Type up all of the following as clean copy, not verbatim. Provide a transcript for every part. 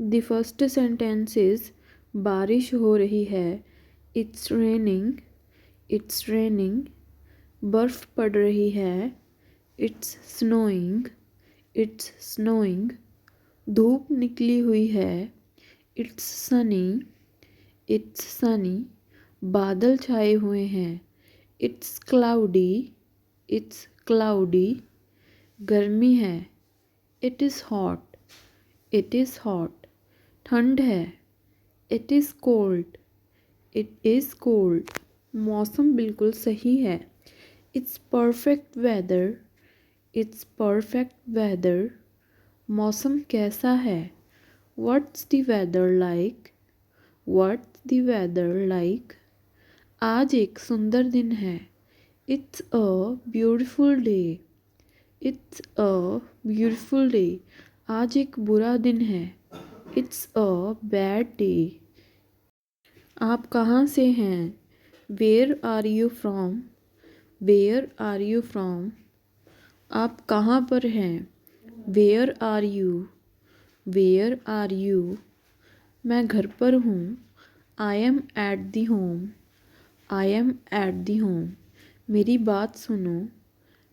The first sentence is बारिश हो रही है। It's raining. It's raining. बर्फ पड़ रही है। It's snowing. It's snowing. धूप निकली हुई है। It's sunny. It's sunny. बादल छाए हुए हैं। It's cloudy. It's cloudy. गर्मी है। It is hot. It is hot. ठंड है। It is cold. It is cold. मौसम बिल्कुल सही है। It's perfect weather. It's perfect weather. मौसम कैसा है। What's the weather like. What's the weather like. आज एक सुंदर दिन है। It's a beautiful day. It's a beautiful day. आज एक बुरा दिन है। It's a bad day. आप कहाँ से हैं। Where are you from. Where are you from. आप कहाँ पर हैं। Where are you. Where are you. मैं घर पर हूँ। I am at the home. I am at the home. मेरी बात सुनो।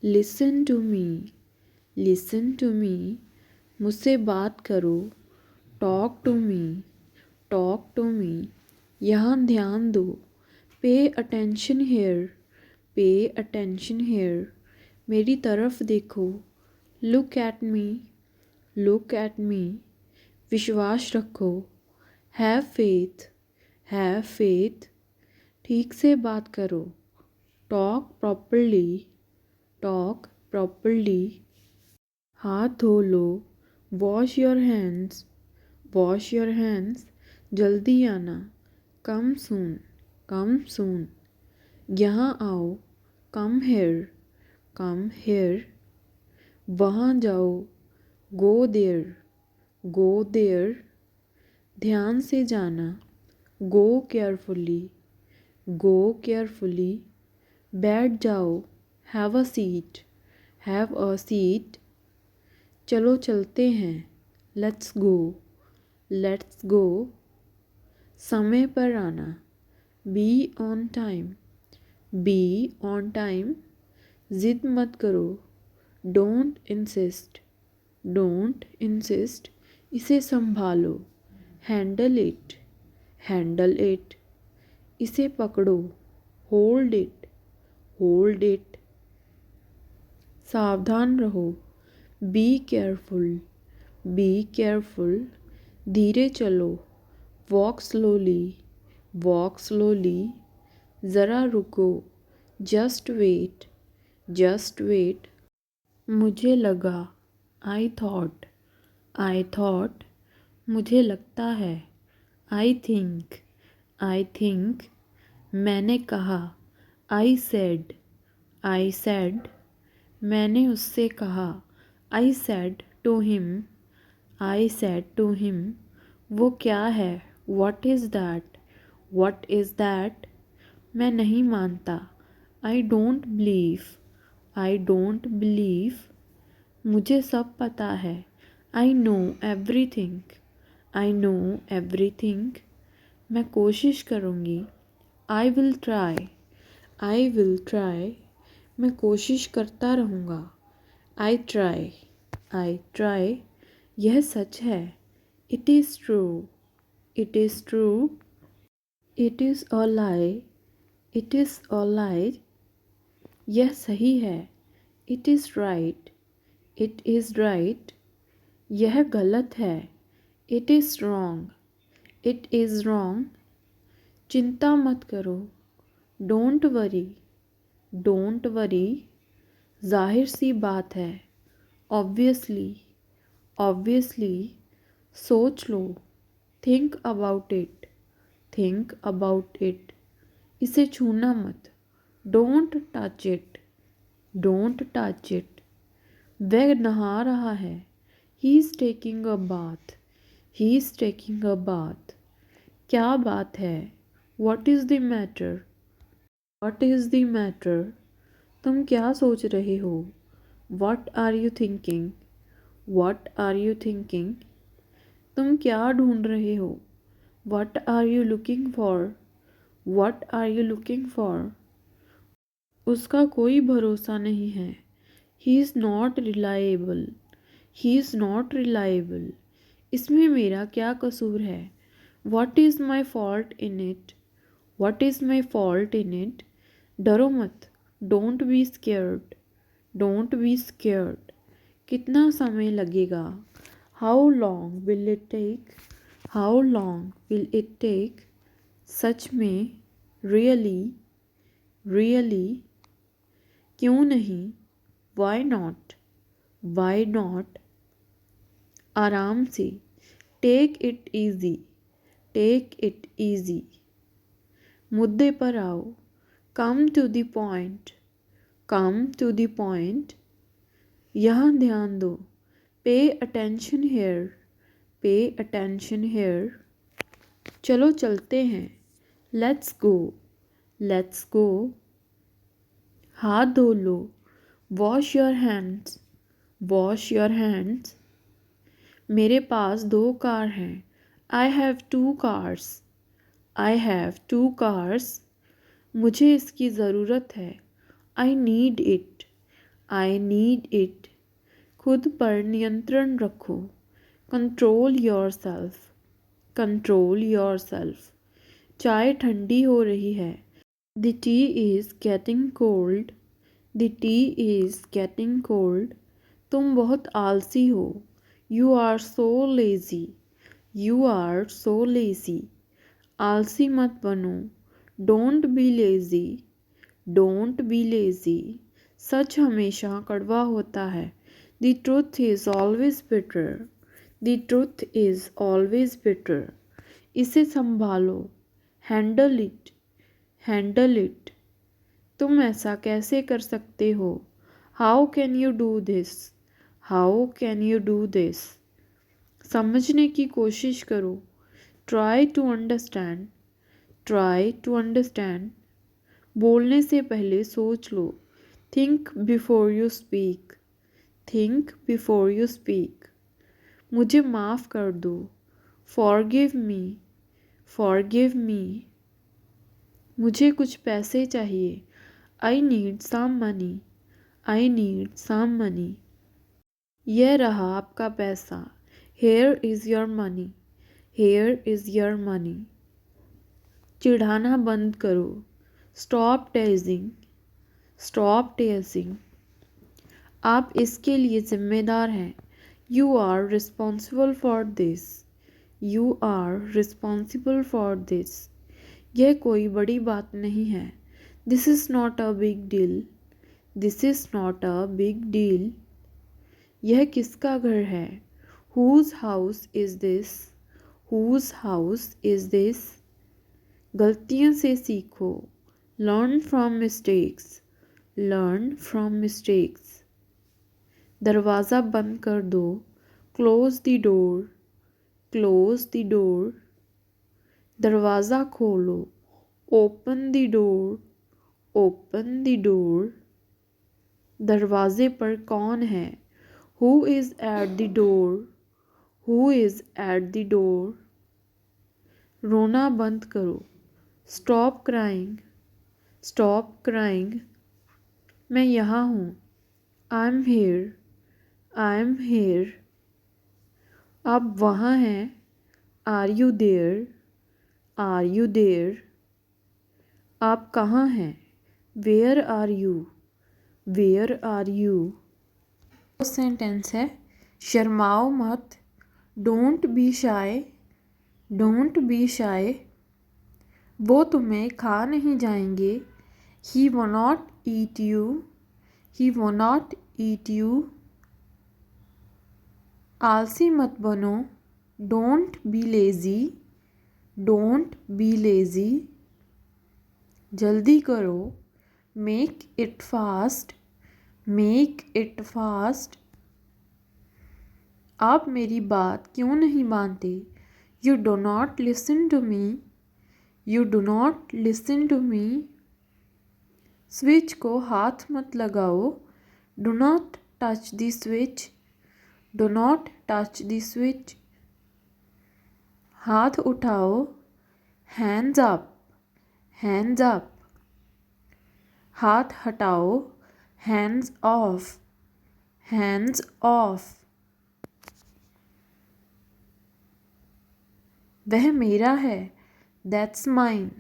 Listen to me. Listen to me. मुझसे बात करो। Talk to me. Talk to me. यहाँ ध्यान दो। Pay attention here. Pay attention here. मेरी तरफ देखो। Look at me. Look at me. विश्वास रखो। Have faith. Have faith. ठीक से बात करो। Talk properly. Talk properly. हाथ धो लो। Wash your hands. Wash your hands. जल्दी आना। Come soon. Come soon. यहाँ आओ। Come here. Come here. वहाँ जाओ। Go there. Go there. ध्यान से जाना। Go carefully. गो केयरफुली। बैठ जाओ। Have a seat. Have a seat. चलो चलते हैं। Let's go. Let's go. समय पर आना। Be on time. Be on time. ज़िद मत करो। Don't insist. Don't insist. इसे संभालो। Handle it. Handle it. इसे पकड़ो। Hold it. Hold it. सावधान रहो। Be careful. Be careful. धीरे चलो। Walk slowly. Walk slowly. ज़रा रुको। Just wait. Just wait. मुझे लगा। I thought. I thought. मुझे लगता है। I think. I think. मैंने कहा। I said. I said. मैंने उससे कहा। I said to him. I said to him. वो क्या है। What is that. What is that. मैं नहीं मानता। I don't believe. I don't believe. मुझे सब पता है। I know everything. I know everything. मैं कोशिश करूँगी। I will try. I will try. मैं कोशिश करता रहूँगा। I try. I try. यह सच है। It is true. It is true. It is a lie. It is a lie. यह सही है। It is right. It is right. यह गलत है। It is wrong. It is wrong. चिंता मत करो। Don't worry. Don't worry. जाहिर सी बात है। ऑब्वियसली। ऑब्वियसली। सोच लो। Think about it. Think about it. इसे छूना मत। Don't touch it. Don't touch it. वह नहा रहा है। He is taking a bath. He is taking a bath. क्या बात है। What is the matter. What is the matter. तुम क्या सोच रहे हो। What are you thinking. What are you thinking. तुम क्या ढूंढ रहे हो? What are you looking for? What are you looking for? उसका कोई भरोसा नहीं है। He is not reliable. He is not reliable. इसमें मेरा क्या कसूर है? What is my fault in it? What is my fault in it? डरो मत। Don't be scared. Don't be scared. कितना समय लगेगा? How long will it take? How long will it take? सच में? रियली? रियली? क्यों नहीं? Why not? Why not? आराम से। Take it easy. Take it easy. मुद्दे पर आओ। Come to the point. Come to the point. यहाँ ध्यान दो। Pay attention here. Pay attention here. चलो चलते हैं। Let's go. लेट्स गो। हाथ धो लो। Wash your hands. Wash your hands. मेरे पास 2 कार हैं। I have 2 cars. I have 2 cars. मुझे इसकी ज़रूरत है। I need it. I need it. खुद पर नियंत्रण रखो। Control yourself. Control yourself. चाय ठंडी हो रही है। The tea is getting cold. The tea is getting cold. तुम बहुत आलसी हो। You are so lazy. You are so lazy. आलसी मत बनो। Don't be lazy. Don't be lazy. सच हमेशा कड़वा होता है। The truth is always bitter. The truth is always bitter. इसे संभालो। Handle it. Handle it. तुम ऐसा कैसे कर सकते हो? How can you do this? How can you do this? समझने की कोशिश करो। Try to understand. Try to understand. बोलने से पहले सोच लो। Think before you speak. Think before you speak. मुझे माफ़ कर दो। Forgive me. Forgive me. मुझे कुछ पैसे चाहिए। I need some money. I need some money. यह रहा आपका पैसा। Here is your money. Here is your money. चिढ़ाना बंद करो। Stop teasing. Stop teasing. आप इसके लिए ज़िम्मेदार हैं। You are responsible for this. You are responsible for this. यह कोई बड़ी बात नहीं है। This is not a big deal. This is not a big deal. यह किसका घर है? Who's house is this? Who's house is this? गलतियों से सीखो। Learn from mistakes. Learn from mistakes. दरवाज़ा बंद कर दो। Close the door. Close the door. दरवाज़ा खोलो। Open the door. Open the door. दरवाज़े पर कौन है? Who is at the door? Who is at the door? रोना बंद करो। Stop crying. Stop crying. मैं यहाँ हूँ। I am here. I am here. आप वहाँ हैं। Are you there? Are you there? आप कहाँ हैं? Where are you? Where are you? Sentence है। शर्माओ मत। Don't be shy. Don't be shy. वो तुम्हें खा नहीं जाएंगे। ही वो नॉट ईट यू। ही वो नॉट ईट यू। आलसी मत बनो। Don't be lazy. Don't be lazy. जल्दी करो। Make it fast. Make it fast. आप मेरी बात क्यों नहीं मानते? You do not listen to me. You do not listen to me. Switch को हाथ मत लगाओ। Do not touch the switch. Do not touch the switch. हाथ उठाओ, हैंड्स अप, हैंड्स अप। हाथ हटाओ, हैंड्स ऑफ, हैंड्स ऑफ। वह मेरा है, दैट्स माइन,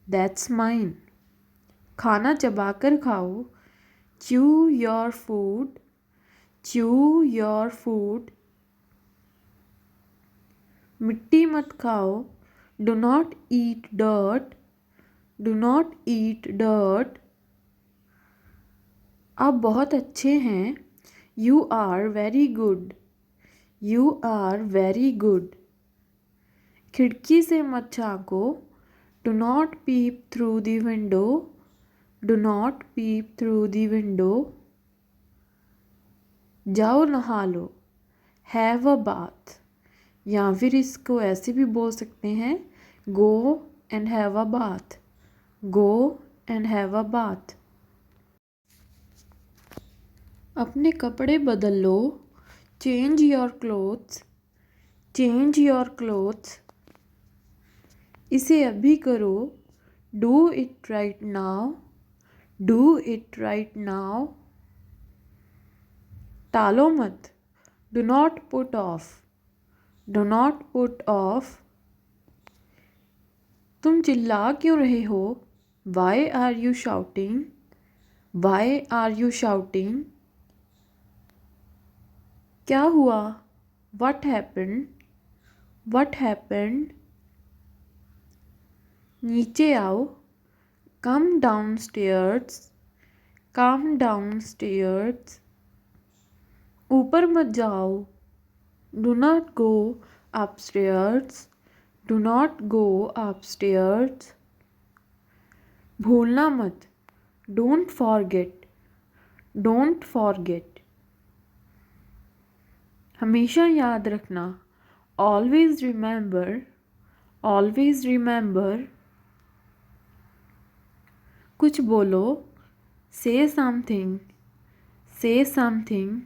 दैट्स माइन। खाना चबाकर खाओ, chew your food, chew your food. मिट्टी मत खाओ, do not eat dirt, do not eat dirt. आप बहुत अच्छे हैं, you are very good, you are very good. खिड़की से मत झाँको, do not peep through the window, do not peep through the window. जाओ नहा लो, हैव अ बाथ, या फिर इसको ऐसे भी बोल सकते हैं, go and have a bath, go and have a bath. अपने कपड़े बदल लो, change your clothes, change your clothes. इसे अभी करो, do it right now, do it right now. टालो मत, do not put off, do not put off. तुम चिल्ला क्यों रहे हो, why are you shouting, why are you shouting. क्या हुआ, वट हैपेंड, वट हैपेंड। नीचे आओ, come downstairs, come down stairs. ऊपर मत जाओ, do not go upstairs, do not go upstairs. भूलना मत, डोंट फॉरगेट, डोंट फॉरगेट। हमेशा याद रखना, ऑलवेज रिमेंबर, ऑलवेज रिमेंबर। कुछ बोलो, से समथिंग, से समथिंग।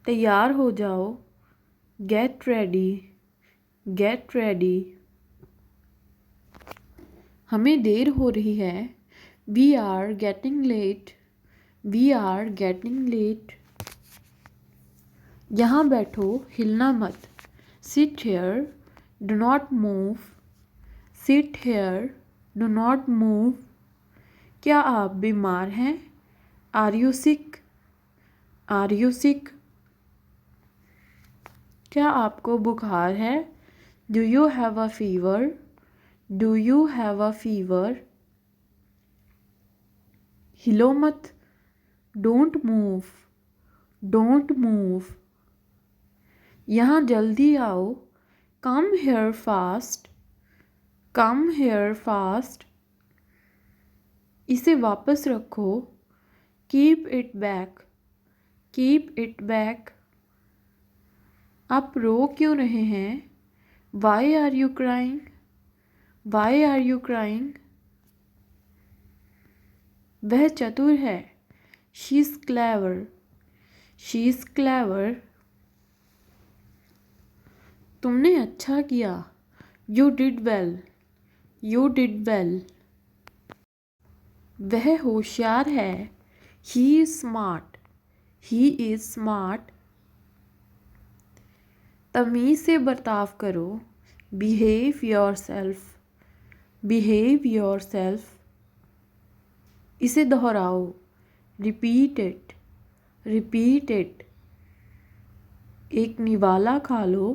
तैयार हो जाओ, गेट रेडी, गेट रेडी। हमें देर हो रही है, we are getting late, we are getting late. यहाँ बैठो, हिलना मत, sit here, do not move, sit here, do not move. क्या आप बीमार हैं, are you sick, are you sick. क्या आपको बुखार है, do you have a fever, do you have a fever. हिलो मत, डोंट मूव, डोंट मूव। यहाँ जल्दी आओ, come here fast, come here fast. इसे वापस रखो, keep it back, keep it back. आप रो क्यों रहे हैं, why are you crying, why are you crying. वह चतुर है, she is clever, she is clever. तुमने अच्छा किया, you did well, you did well. वह होशियार है, he is smart, he is smart. तमीज़ से बर्ताव करो, behave yourself, behave yourself. इसे दोहराओ, रिपीट इट, रिपीट इट। एक निवाला खा लो,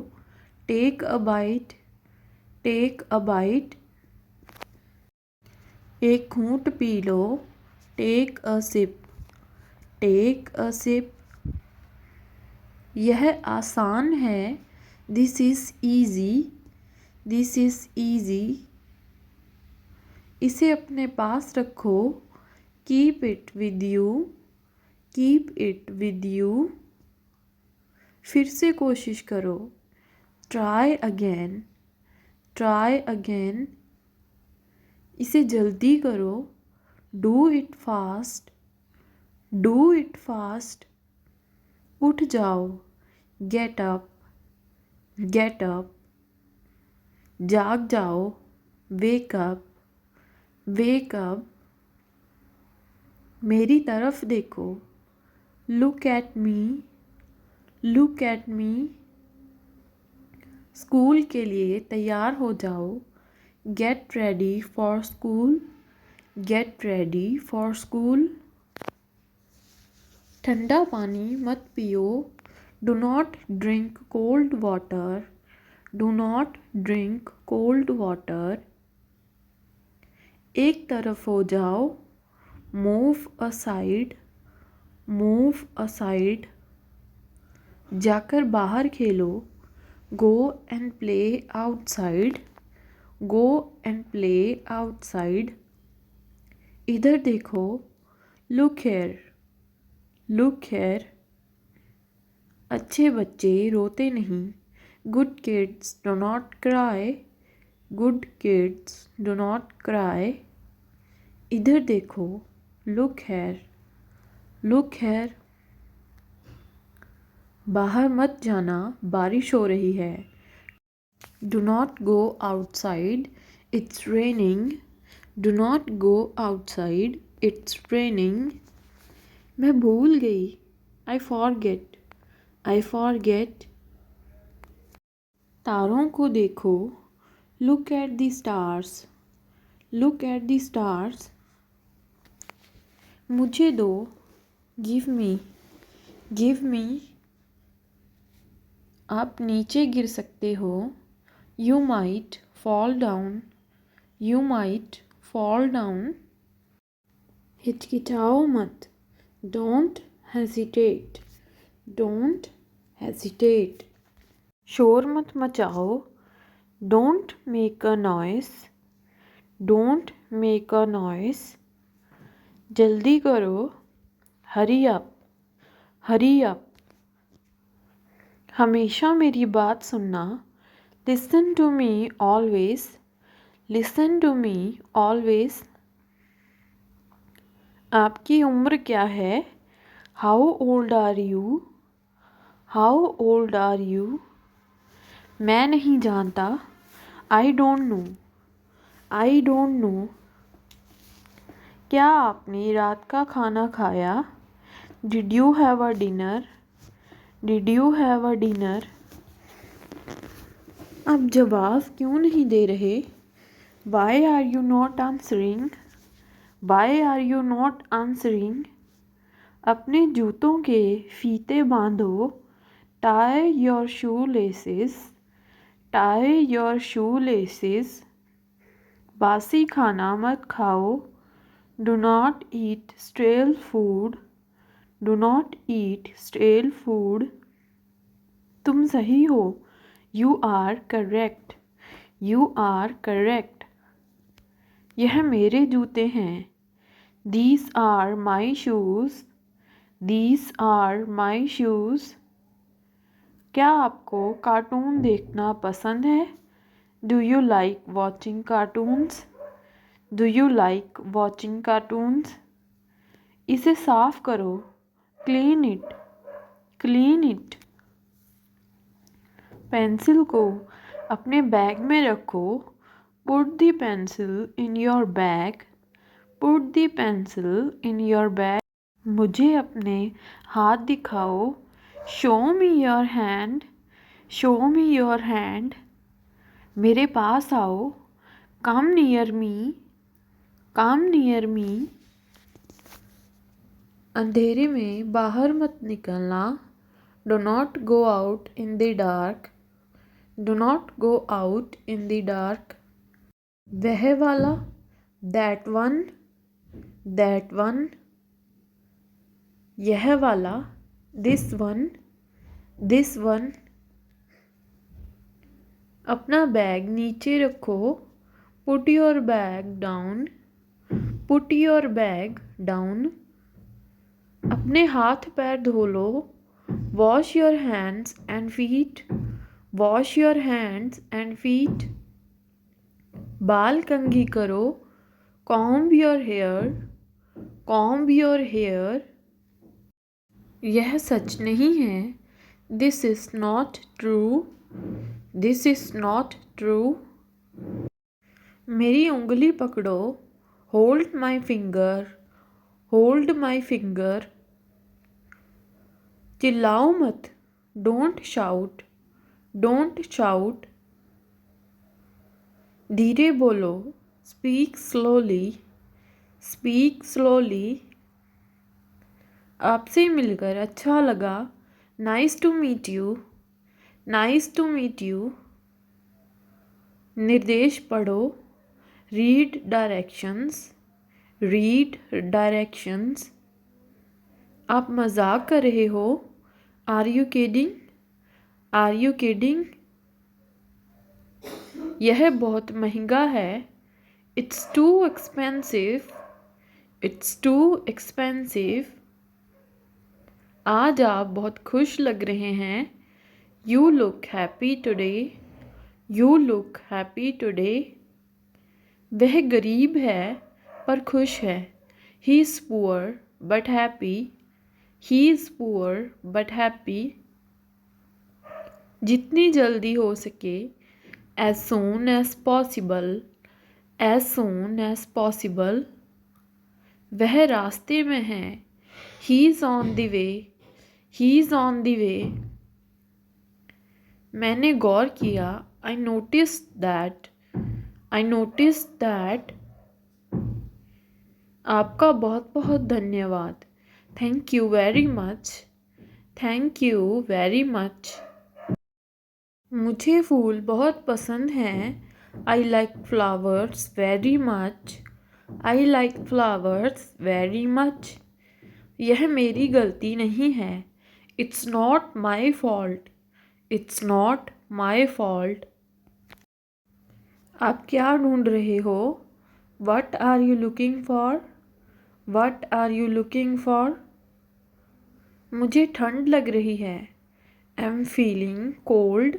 take a bite, take a bite. एक घूंट पी लो, take a sip, take a sip. यह आसान है, this is easy, this is easy. इसे अपने पास रखो, keep it with you, keep it with you. फिर से कोशिश करो, ट्राई अगेन, ट्राई अगेन। इसे जल्दी करो, do it fast, do it fast. उठ जाओ, गेट अप, गेट अप, जाग जाओ, वेक अप, वेक अप, मेरी तरफ देखो, look at me, look at me, school के लिए तैयार हो जाओ, get ready for school, get ready for school, ठंडा पानी मत पियो, do not drink cold water, do not drink cold water, एक तरफ हो जाओ, मूव असाइड, मूव असाइड, जाकर बाहर खेलो, go and play outside, go and play outside, इधर देखो, लुक हेयर, लुक हेयर, अच्छे बच्चे रोते नहीं, good kids do not cry, good kids do not cry, इधर देखो, लुक हेयर, लुक हेयर, बाहर मत जाना, बारिश हो रही है, do not go outside, it's raining, do not go outside, it's raining, मैं भूल गई, आई फॉरगेट, आई फॉरगेट, तारों को देखो, look at the stars, look at the stars, मुझे दो, गिव मी, गिव मी, आप नीचे गिर सकते हो, you might fall down, you might fall down, हिचकिचाओ मत, डोंट हेजिटेट, डोंट हेजिटेट, शोर मत मचाओ, don't make a noise, don't make a noise, जल्दी करो, हरी अप, हरी अप, हमेशा मेरी बात सुनना, listen to me always, listen to me always, आपकी उम्र क्या है, how old are you, how old are you, मैं नहीं जानता, I don't know, I don't know, क्या आपने रात का खाना खाया, did you have a dinner, did you have a dinner, आप जवाब क्यों नहीं दे रहे, why are you not answering, why are you not answering, अपने जूतों के फीते बांधो, tie your shoelaces, tie your shoelaces, बासी खाना मत खाओ, do not eat stale food, do not eat stale food, तुम सही हो, you are correct, you are correct, यह मेरे जूते हैं, these are my shoes, these are my shoes, क्या आपको कार्टून देखना पसंद है, do you like watching cartoons, do you like watching cartoons, इसे साफ करो, clean it, clean it, pencil को अपने बैग में रखो, put the pencil in your bag, put the pencil in your bag, मुझे अपने हाथ दिखाओ, show me your hand, show me your hand, मेरे पास आओ, come near me, come near me, अंधेरे में बाहर मत निकलना, do not go out in the dark, do not go out in the dark, वह वाला, दैट वन, दैट वन, यह वाला, दिस वन, दिस वन, अपना बैग नीचे रखो, put your bag down, put your bag down, अपने हाथ पैर धो लो, wash your hands and feet, wash your hands and feet, बाल कंघी करो, comb your hair, comb your hair, यह सच नहीं है, this is not true, this is not true. मेरी उंगली पकड़ो, hold my finger, hold my finger. चिल्लाओ मत, डोंट शाउट, डोंट शाउट। धीरे बोलो, स्पीक स्लोली, स्पीक स्लोली। आपसे मिलकर अच्छा लगा, nice to meet you, nice to meet you. निर्देश पढ़ो, रीड डायरेक्शंस, रीड डायरेक्शंस। आप मजाक कर रहे हो, are you kidding, are you kidding. यह बहुत महंगा है, it's too expensive, it's too expensive. आज आप बहुत खुश लग रहे हैं, you look happy today, you look happy today. वह गरीब है पर खुश है, he is poor but happy, he is poor but happy. जितनी जल्दी हो सके, as soon as possible, as soon as possible. वह रास्ते में है, he is on the way, he is on the way. मैंने गौर किया, I noticed that, I noticed that. आपका बहुत बहुत धन्यवाद, thank you very much, thank you very much. मुझे फूल बहुत पसंद हैं, I like flowers very much, I like flowers very much. यह मेरी गलती नहीं है, it's not my fault, it's not my fault. आप क्या ढूंढ रहे हो, what are you looking for, what are you looking for. मुझे ठंड लग रही है, I am feeling cold,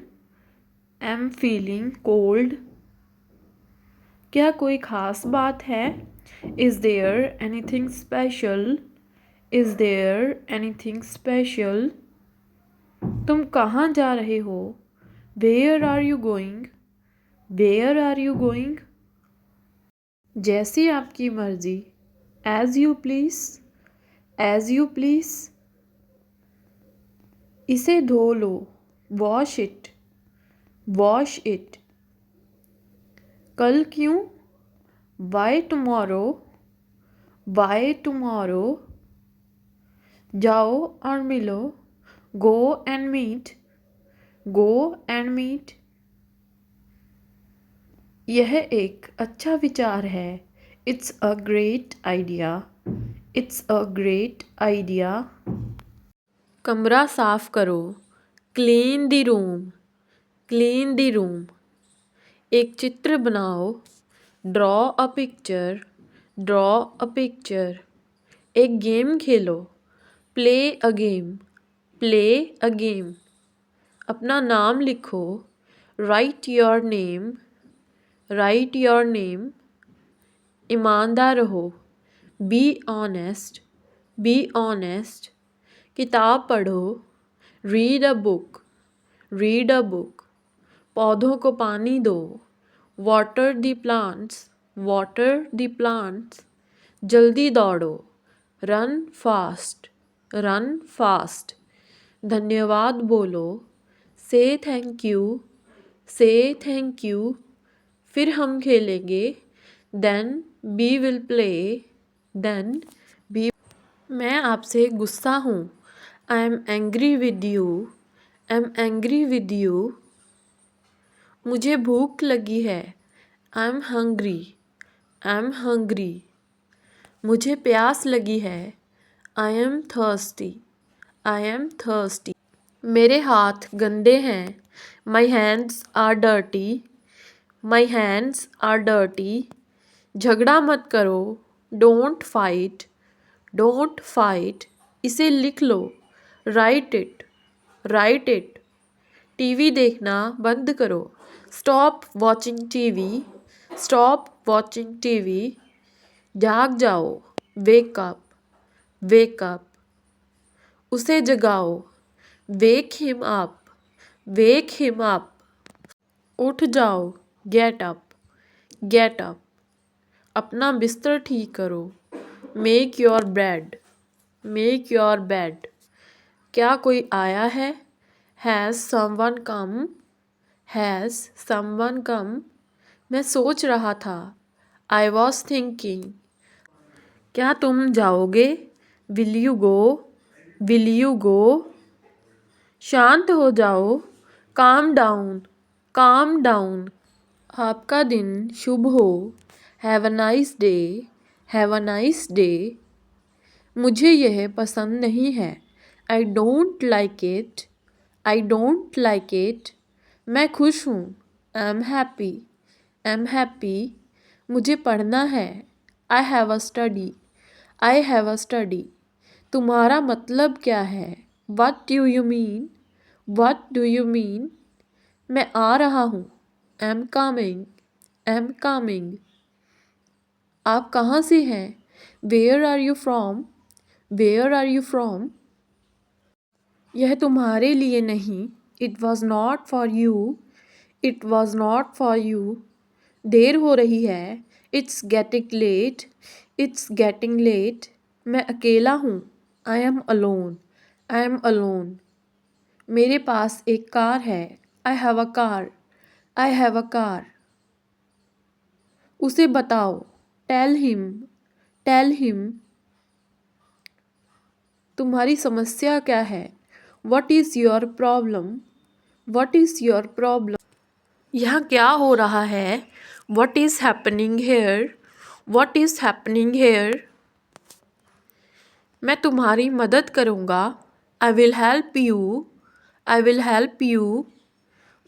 I am feeling cold. क्या कोई ख़ास बात है, is there anything special, is there anything special. तुम कहाँ जा रहे हो, where are you going, where are you going. जैसी आपकी मर्ज़ी, as you please, as you please. इसे धो लो, वॉश इट, वॉश इट। कल क्यों, वाई टुमारो, वाई टुमारो। जाओ और मिलो, go and meet, go and meet. यह एक अच्छा विचार है, it's a great idea, it's a great idea. कमरा साफ करो, clean the room, clean the room. एक चित्र बनाओ, draw a picture, draw a picture. एक game Khelo, play a game, play a game. अपना नाम लिखो, right your name, right your name. ईमानदार रहो, बी ऑनेस्ट, बी ऑनेस्ट। किताब पढ़ो, read a book, read a book. पौधों को पानी दो, water the plants, water the plants. जल्दी दौड़ो, रन फास्ट, रन फास्ट। धन्यवाद बोलो, say thank you, say thank you. फिर हम खेलेंगे, then we will play, then we. मैं आपसे गुस्सा हूँ, I am angry with you, I am angry with you. मुझे भूख लगी है, I am hungry, I am hungry. मुझे प्यास लगी है, I am thirsty, I am thirsty. मेरे हाथ गंदे हैं, my hands are dirty, my hands are dirty. झगड़ा मत करो, डोंट फाइट, डोंट फाइट। इसे लिख लो, write it, write it. TV देखना बंद करो, stop watching TV, stop watching TV. जाग जाओ, वेक अप, वेक अप। उसे जगाओ, wake him up, wake him up. उठ जाओ, गेट अप, गेट अप। अपना बिस्तर ठीक करो, make your bed, make your bed. क्या कोई आया है? Has someone come, has someone come. मैं सोच रहा था, आई वॉज थिंकिंग। क्या तुम जाओगे? Will you go, will you गो। शांत हो जाओ, काम डाउन, काम डाउन। आपका दिन शुभ हो, have a nice day, have a nice day. मुझे यह पसंद नहीं है, I don't like it, I don't like it. मैं खुश हूँ, I am happy, I am happy. मुझे पढ़ना है, I have a study, I have a study. तुम्हारा मतलब क्या है? What do you mean, what do you mean. मैं आ रहा हूँ, I am coming, I am coming. आप कहाँ से हैं? Where are you from, where are you from. यह तुम्हारे लिए नहीं, it was not for you, it was not for you. देर हो रही है, it's getting late, it's getting late. मैं अकेला हूँ, I am alone, I am alone. मेरे पास एक कार है, I have a car, I have a car. उसे बताओ, टेल हिम, टेल हिम। तुम्हारी समस्या क्या है? What is your problem, what is your problem. यहाँ क्या हो रहा है? What is happening here, what is happening here. मैं तुम्हारी मदद करूँगा, I will help you, I will help you.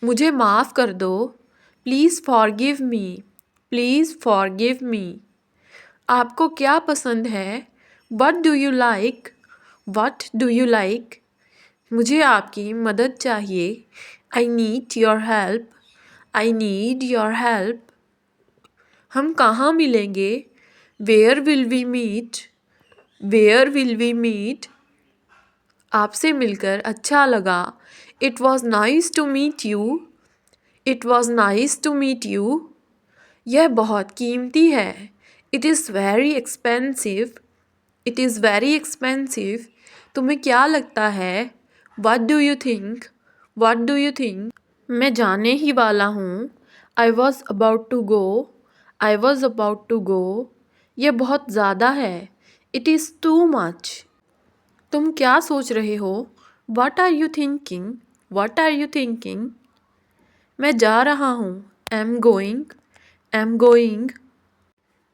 मुझे माफ़ कर दो, please forgive me, please forgive me. आपको क्या पसंद है? What do you like, what do you like. मुझे आपकी मदद चाहिए, I need your help, I need your help. हम कहाँ मिलेंगे? Where will we meet, where will we meet. आपसे मिलकर अच्छा लगा, it was nice to meet you, it was nice to meet you. यह बहुत कीमती है, it is very expensive, it is very expensive. तुम्हें क्या लगता है? What do you think, what do you think. मैं जाने ही वाला हूँ, I was about to go, I was about to go. यह बहुत ज़्यादा है, इट इज़ टू मच। तुम क्या सोच रहे हो? What are you thinking, what are you thinking. मैं जा रहा हूँ, I am going, I am going.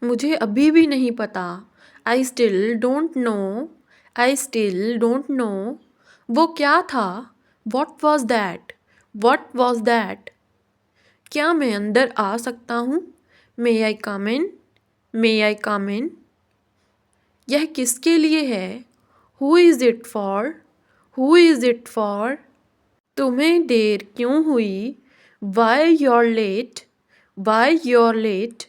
मुझे अभी भी नहीं पता, I still don't know, I still don't know. वो क्या था? What was that, what was that. क्या मैं अंदर आ सकता हूँ? मे आई कम इन, मे आई कम इन। यह किसके लिए है? Who is it for, who is it for. तुम्हें देर क्यों हुई? Why you're late, why you're late.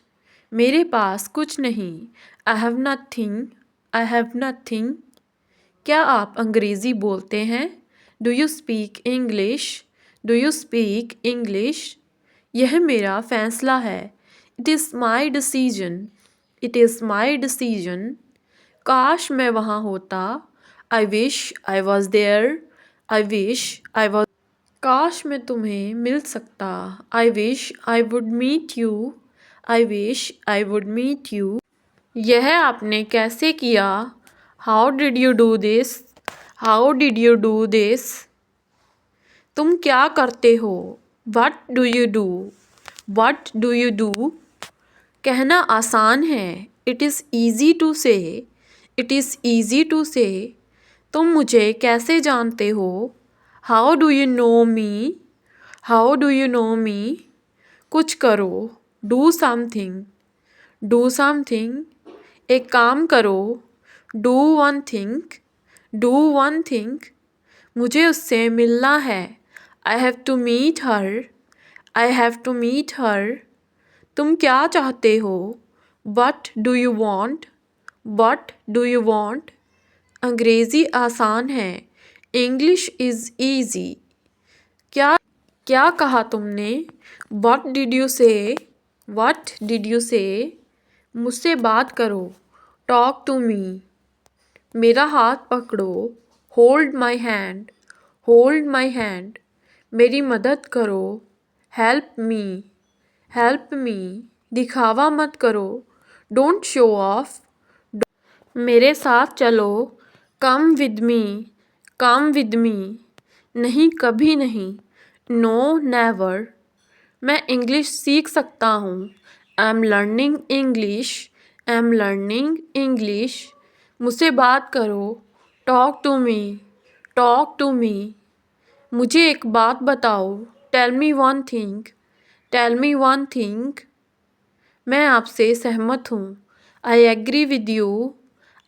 मेरे पास कुछ नहीं, I have nothing, I have nothing. क्या आप अंग्रेज़ी बोलते हैं? Do you speak English, do you speak English. यह मेरा फैसला है, it is my decision, it is my decision. काश मैं वहाँ होता, I wish I was there, I wish I was. काश मैं तुम्हें मिल सकता, I wish I would meet you, I wish I would meet you. यह आपने कैसे किया? How did you do this, how did you do this. तुम क्या करते हो? What do you do, what do you do. कहना आसान है, it is easy to say, it is easy to say. तुम मुझे कैसे जानते हो? How do you know me, how do you know मी। कुछ करो, डू समथिंग, डू समथिंग। एक काम करो, do one thing, do one thing. मुझे उससे मिलना है, I have to meet her, I have to meet her. तुम क्या चाहते हो? What do you want, what do you want. अंग्रेज़ी आसान है, इंग्लिश इज़ ईज़ी। क्या क्या कहा तुमने? What did you say? What did you say? मुझसे बात करो। Talk to me. मेरा हाथ पकड़ो। Hold my hand. Hold my hand. मेरी मदद करो। Help me. Help me. दिखावा मत करो। Don't show off. मेरे साथ चलो। Come with me. Come with me. नहीं, कभी नहीं। No, never. मैं इंग्लिश सीख सकता हूँ। I am learning English. I am learning English. मुझसे बात करो। Talk to me. Talk to me. मुझे एक बात बताओ। Tell me one thing. Tell me one thing. मैं आपसे सहमत हूँ। I agree with you.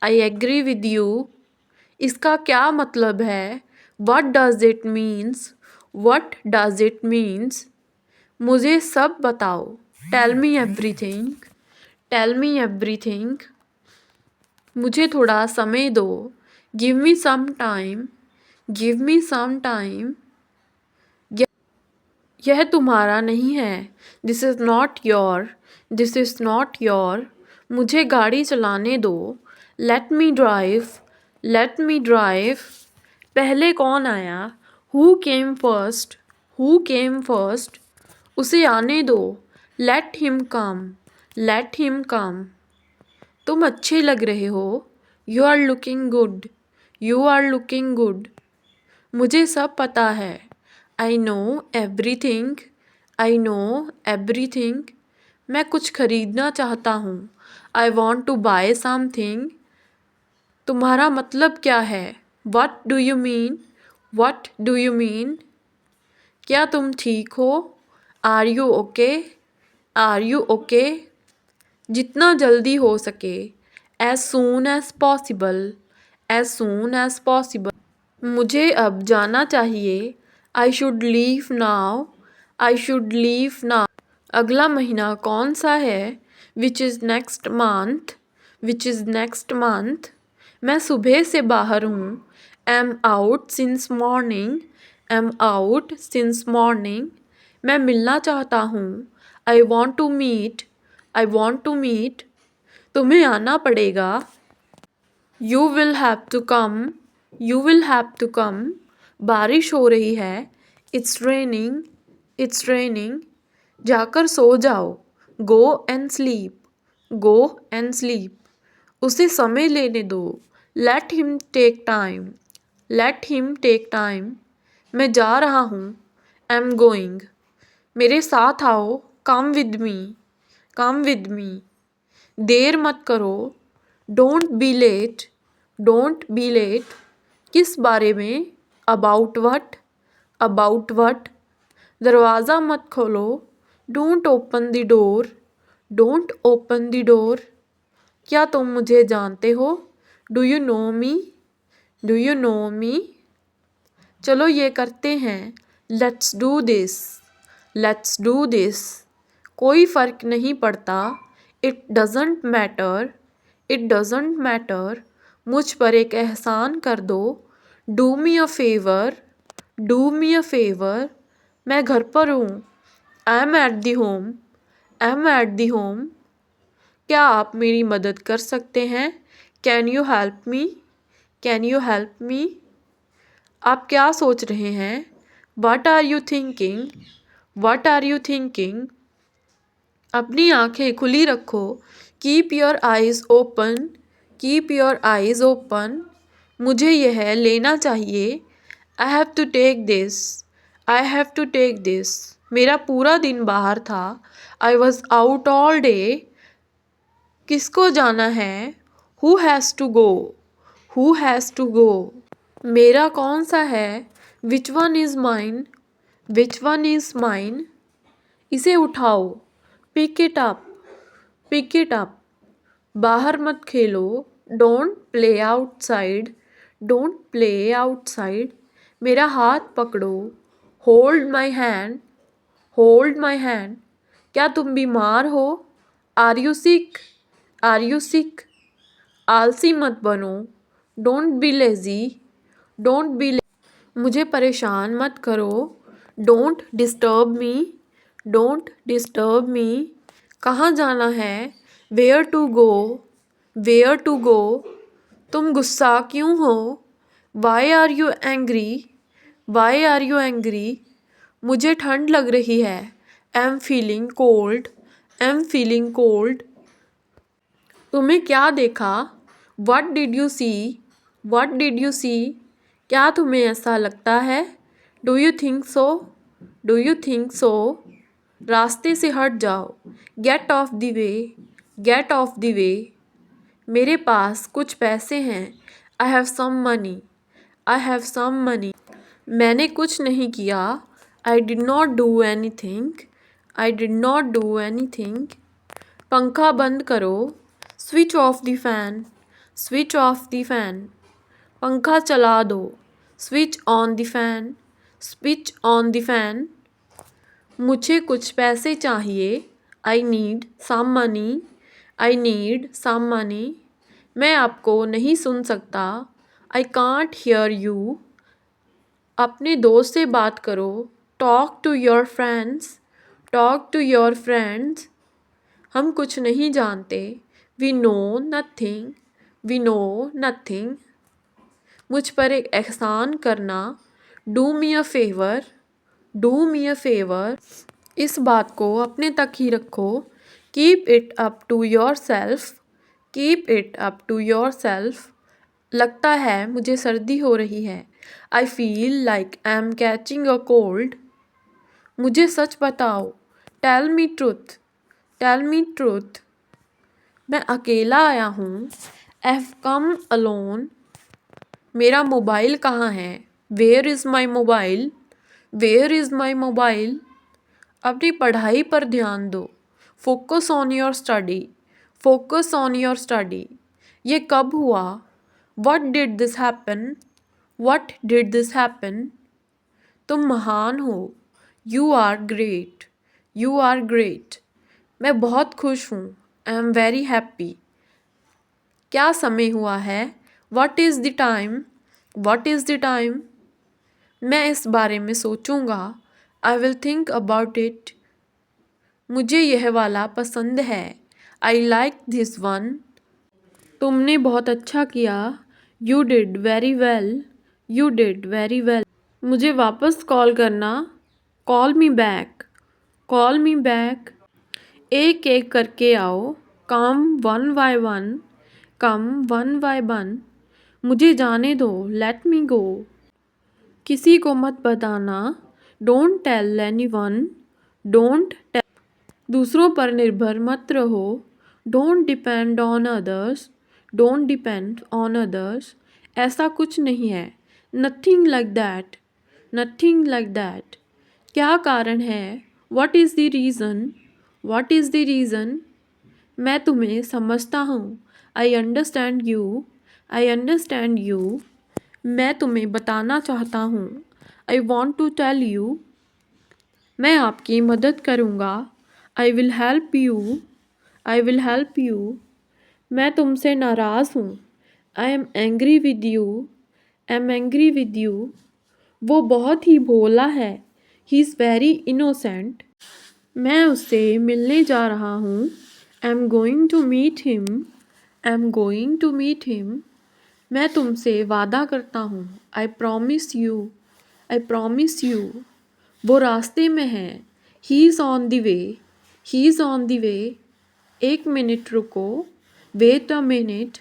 I agree with you. इसका क्या मतलब है? What does it means? What does it means? मुझे सब बताओ। Tell me everything. Tell me everything. मुझे थोड़ा समय दो। Give me some time. Give me some time. यह तुम्हारा नहीं है। This is not your. This is not your. मुझे गाड़ी चलाने दो। Let me drive. Let me drive. पहले कौन आया? Who came first? Who came first? उसे आने दो। Let him come. Let him come. तुम अच्छे लग रहे हो। You are looking good. You are looking good. मुझे सब पता है। I know everything. I know everything. मैं कुछ खरीदना चाहता हूँ। I want to buy something. तुम्हारा मतलब क्या है? What do you mean? What do you mean? क्या तुम ठीक हो? Are you okay? Are you okay? जितना जल्दी हो सके। As soon as possible. As soon as possible. मुझे अब जाना चाहिए। I should leave now. I should leave now. अगला महीना कौन सा है? Which is next month. Which is next month. मैं सुबह से बाहर हूँ। Am out since morning. Am out since morning. मैं मिलना चाहता हूँ। I want to meet. I want to meet. तुम्हें आना पड़ेगा। You will have to come. You will have to come. बारिश हो रही है। It's raining. It's raining. जाकर सो जाओ। Go and sleep. Go and sleep. उसे समय लेने दो। Let him take time. Let him take time. मैं जा रहा हूँ। I am going. मेरे साथ आओ। Come with me. Come with me. देर मत करो। Don't be late. Don't be late. किस बारे में? About what. About what. दरवाज़ा मत खोलो। Don't open the door. Don't open the door. क्या तुम मुझे जानते हो? Do you know me? Do you know me? चलो ये करते हैं। Let's do this. Let's do this. कोई फ़र्क नहीं पड़ता। It doesn't matter. It doesn't matter. मुझ पर एक एहसान कर दो। Do me a favour. Do me a favour. मैं घर पर हूँ। I am at the home. I am at the home. क्या आप मेरी मदद कर सकते हैं? Can you help me? Can you help me? आप क्या सोच रहे हैं? What are you thinking? What are you thinking? अपनी आंखें खुली रखो। Keep your eyes open. Keep your eyes open. मुझे यह लेना चाहिए। I have to take this. I have to take this. मेरा पूरा दिन बाहर था। I was out all day. किसको जाना है? Who has to go. Who has to go. मेरा कौन सा है? Which one is mine. Which one is mine. इसे उठाओ। Pick it up. Pick it up. बाहर मत खेलो। Don't play outside. Don't play outside. मेरा हाथ पकड़ो। Hold my hand. Hold my hand. क्या तुम बीमार हो? Are you sick? Are you sick? आलसी मत बनो। Don't be lazy. Don't be. मुझे परेशान मत करो। Don't disturb me, don't disturb me. कहाँ जाना है, where to go, where to go. तुम गुस्सा क्यों हो, why are you angry, why are you angry. मुझे ठंड लग रही है, I am feeling cold, I am feeling cold. तुम्हें क्या देखा, what did you see, what did you see. क्या तुम्हें ऐसा लगता है, do you think so, do you think so. रास्ते से हट जाओ, get off the way, get off the way. मेरे पास कुछ पैसे हैं, I have some money, I have some money. मैंने कुछ नहीं किया, I did not do anything, I did not do anything. पंखा बंद करो, switch off the fan, switch off the fan. पंखा चला दो, switch on the fan, switch on the fan. मुझे कुछ पैसे चाहिए, I need some money, I need some money. मैं आपको नहीं सुन सकता, आई कांट हियर यू। अपने दोस्त से बात करो, talk to your friends, talk to your friends. हम कुछ नहीं जानते, we know nothing, we know nothing. मुझ पर एक एहसान करना, do me a favour, do me a favour. इस बात को अपने तक ही रखो, keep it up to yourself, keep it up to yourself. लगता है मुझे सर्दी हो रही है, I feel like I am catching a cold. मुझे सच बताओ, tell me truth, tell me truth. मैं अकेला आया हूँ, आई हैव कम अलोन। मेरा मोबाइल कहाँ है, where is my mobile, where is my mobile. अपनी पढ़ाई पर ध्यान दो, focus on your study, focus on your study. ये कब हुआ, what did this happen, what did this happen. तुम महान हो, you are great, you are great. मैं बहुत खुश हूँ, आई एम वेरी हैप्पी। क्या समय हुआ है, what is the time, what is the time. मैं इस बारे में सोचूंगा, I will think about it. मुझे यह वाला पसंद है, आई लाइक दिस वन। तुमने बहुत अच्छा किया, you did very well, you did very well. मुझे वापस कॉल करना, call me back, call me back. एक एक करके आओ, come one by one, come one by one. मुझे जाने दो, लेट मी गो। किसी को मत बताना, don't tell anyone, don't tell. दूसरों पर निर्भर मत रहो, don't depend on others, don't depend on others. ऐसा कुछ नहीं है, nothing like that, nothing like that. क्या कारण है, what is the reason, what is the reason. मैं तुम्हें समझता हूँ, I understand you, I understand you. मैं तुम्हें बताना चाहता हूँ, I want to tell you. मैं आपकी मदद करूँगा, I will help you, I will help you. मैं तुमसे नाराज़ हूँ, I am angry with you, I am angry with you. वो बहुत ही भोला है, ही इज़ वेरी इनोसेंट। मैं उससे मिलने जा रहा हूँ, I am going to meet him, I am going to meet him. मैं तुमसे वादा करता हूँ, I promise you, I promise you. वो रास्ते में है, he is on the way, he is on the way. एक मिनट रुको, वेट अ मिनट।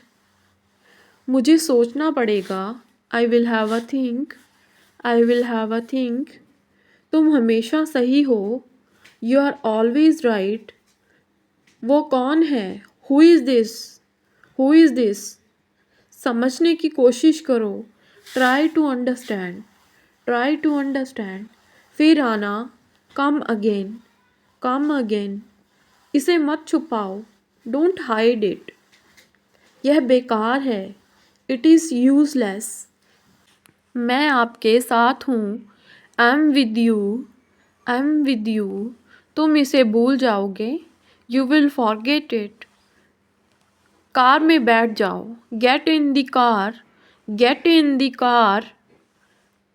मुझे सोचना पड़ेगा, I will have a think, I will have a think. तुम हमेशा सही हो, यू आर ऑलवेज राइट। वो कौन है, who is this, who is this. समझने की कोशिश करो, try to understand, try to understand. फिर आना, कम अगेन, कम अगेन। इसे मत छुपाओ, डोंट हाइड इट। यह बेकार है, इट इज़ यूजलेस। मैं आपके साथ हूँ, I am with you, I am with you. तुम इसे भूल जाओगे, you will forget it. Car में बैठ जाओ, get in the car, get in the car.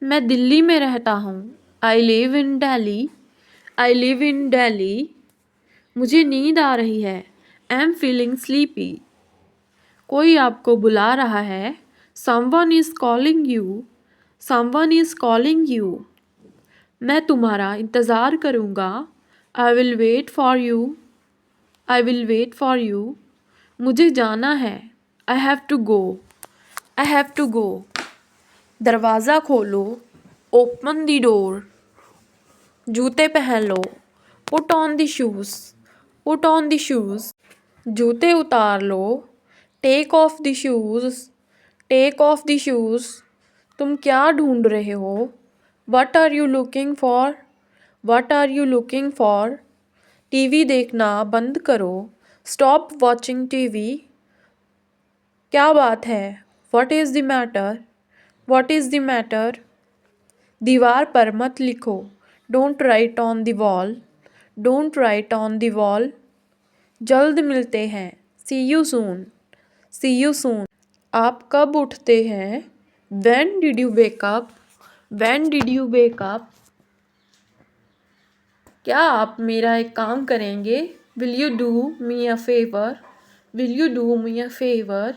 मैं दिल्ली में रहता हूँ, I live in Delhi, I live in Delhi. मुझे नींद आ रही है, आई एम फीलिंग स्लीपी। कोई आपको बुला रहा है, someone is calling you, someone is calling you. मैं तुम्हारा इंतज़ार करूँगा, I will wait for you, I will wait for you. मुझे जाना है, I have to go, I have to go. दरवाज़ा खोलो, ओपन द डोर। जूते पहन लो, put on the shoes, put on the shoes. जूते उतार लो, take off the shoes, take off the shoes. तुम क्या ढूंढ रहे हो, what are you looking for, what are you looking for. TV देखना बंद करो, स्टॉप वॉचिंग टीवी। क्या बात है, what is the matter, what is the matter. दीवार पर मत लिखो, don't write on the wall, don't write on the wall. जल्द मिलते हैं, सी you soon, C you soon. आप कब उठते हैं, when did you wake up, when did you wake up. क्या आप मेरा एक काम करेंगे, will you do me a favour, will you do me a favour.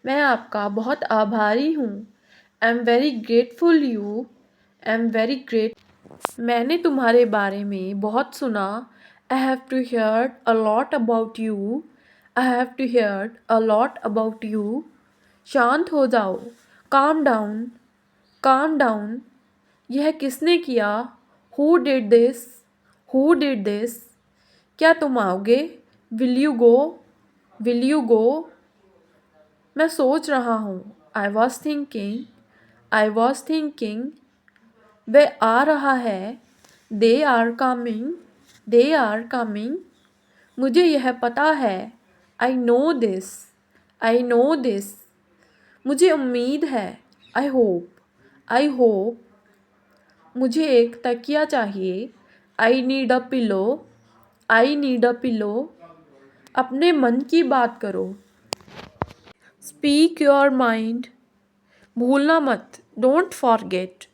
मैं आपका बहुत आभारी हूँ, I am very grateful you, I am very great. मैंने तुम्हारे बारे में बहुत सुना, I have to hear a lot about you, I have to hear a lot about you. शांत हो जाओ, काम डाउन, काम डाउन। यह किसने किया, who did this, who did this. क्या तुम आओगे, will you go, will you go. मैं सोच रहा हूँ, I was thinking, I was thinking. वह आ रहा है, they are coming, they are coming. मुझे यह पता है, I know this, I know this. मुझे उम्मीद है, आई होप, आई होप। मुझे एक तकिया चाहिए, I need a pillow, I need a pillow. अपने मन की बात करो, स्पीक योर माइंड। भूलना मत, डोंट फॉरगेट,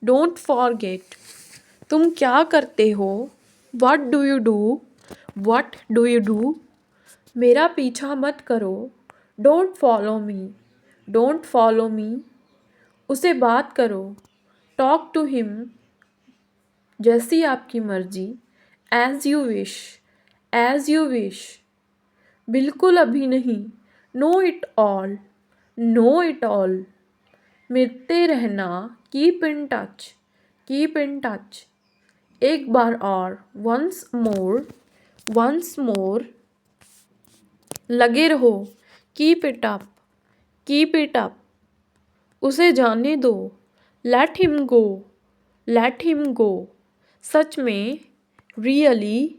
डोंट फॉरगेट। तुम क्या करते हो, what do you do, what do you do. मेरा पीछा मत करो, don't follow me, don't follow me. उसे बात करो, टॉक टू हिम। जैसी आपकी मर्जी, as you wish, as you wish. बिल्कुल अभी नहीं, no it all, no it all. मिलते रहना, keep in touch, keep in touch. एक बार और, वंस मोर, वंस मोर। लगे रहो, keep it up, keep it up. उसे जाने दो, let him go, let him go. सच में, रियली,